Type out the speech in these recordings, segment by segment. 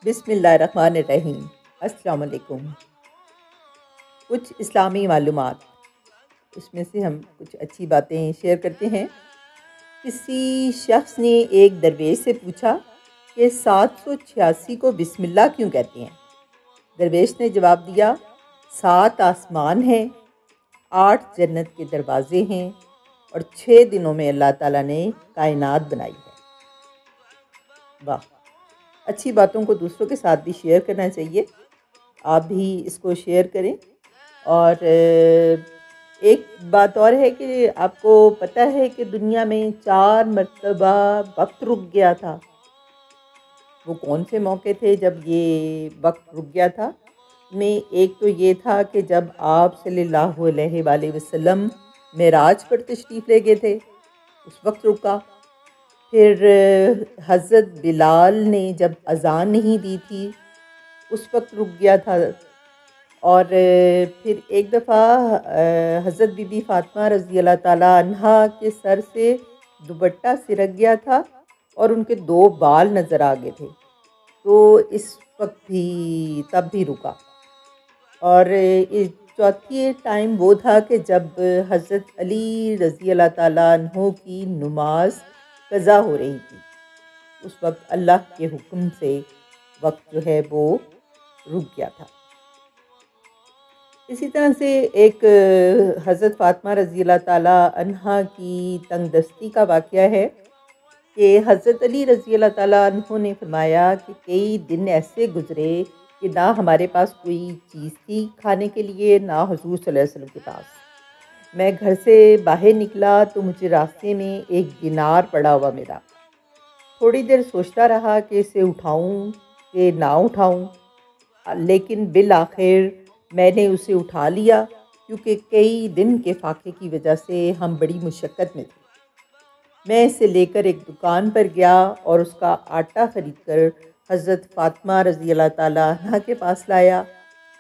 بسم اللہ الرحمن الرحیم۔ السلام علیکم۔ کچھ اسلامی معلومات، اس میں سے ہم کچھ اچھی باتیں شیئر کرتے ہیں۔ کسی شخص نے ایک درویش سے پوچھا کہ 786 کو بسم اللہ کیوں کہتے ہیں؟ درویش نے جواب دیا، 7 آسمان ہیں، 8 جنت کے دروازے ہیں اور 6 دنوں میں اللہ تعالیٰ نے کائنات بنائی ہے۔ واہ! اچھی باتوں کو دوسروں کے ساتھ بھی شیئر کرنا چاہیے، آپ بھی اس کو شیئر کریں۔ اور ایک بات اور ہے کہ آپ کو پتہ ہے کہ دنیا میں 4 مرتبہ وقت رک گیا تھا۔ وہ کون سے موقع تھے جب یہ وقت رک گیا تھا؟ میں ایک تو یہ تھا کہ جب آپ صلی اللہ علیہ وآلہ وسلم معراج پر تشریف لے گئے تھے، اس وقت رکا۔ پھر حضرت بلال نے جب اذان نہیں دی تھی، اس وقت رک گیا تھا۔ اور پھر ایک دفعہ حضرت بی بی فاطمہ رضی اللہ تعالیٰ عنہا کے سر سے دوپٹہ سرک گیا تھا اور ان کے 2 بال نظر آ گئے تھے، تو اس وقت بھی تب بھی رکا۔ اور چوتھی ٹائم وہ تھا کہ جب حضرت علی رضی اللہ تعالیٰ عنہ کی نماز قضا ہو رہی تھی، اس وقت اللہ کے حکم سے وقت جو ہے وہ رک گیا تھا۔ اسی طرح سے ایک حضرت فاطمہ رضی اللہ تعالیٰ عنہا کی تنگ دستی کا واقعہ ہے کہ حضرت علی رضی اللہ تعالیٰ عنہ نے فرمایا کہ کئی دن ایسے گزرے کہ نہ ہمارے پاس کوئی چیز تھی کھانے کے لیے، نہ حضور صلی اللہ علیہ وسلم کے پاس۔ میں گھر سے باہر نکلا تو مجھے راستے میں ایک دینار پڑا ہوا ملا۔ تھوڑی دیر سوچتا رہا کہ اسے اٹھاؤں کہ نہ اٹھاؤں، لیکن بالآخر میں نے اسے اٹھا لیا، کیونکہ کئی دن کے فاقے کی وجہ سے ہم بڑی مشقت میں تھے۔ میں اسے لے کر ایک دکان پر گیا اور اس کا آٹا خرید کر حضرت فاطمہ رضی اللہ تعالیٰ عنہ کے پاس لایا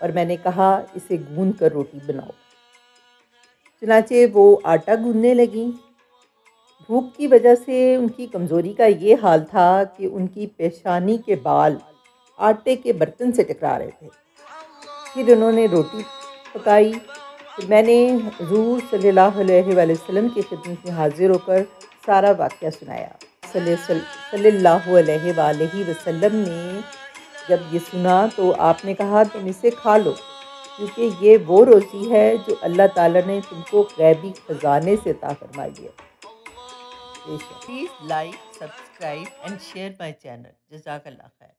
اور میں نے کہا اسے گوندھ کر روٹی بناؤ۔ چنانچہ وہ آٹا گوندھنے لگیں۔ بھوک کی وجہ سے ان کی کمزوری کا یہ حال تھا کہ ان کی پیشانی کے بال آٹے کے برتن سے ٹکرا رہے تھے۔ پھر انہوں نے روٹی پکائی، پھر میں نے حضور صلی اللہ علیہ وآلہ وسلم کی خدمت میں حاضر ہو کر سارا واقعہ سنایا۔ صلی اللہ علیہ وآلہ وسلم نے جب یہ سنا تو آپ نے کہا تم اسے کھا لو، کیونکہ یہ وہ روزی ہے جو اللہ تعالیٰ نے تم کو غیبی خزانے سے عطا فرمائی ہے۔ Please like, subscribe and share my channel. جزاک اللہ خیر۔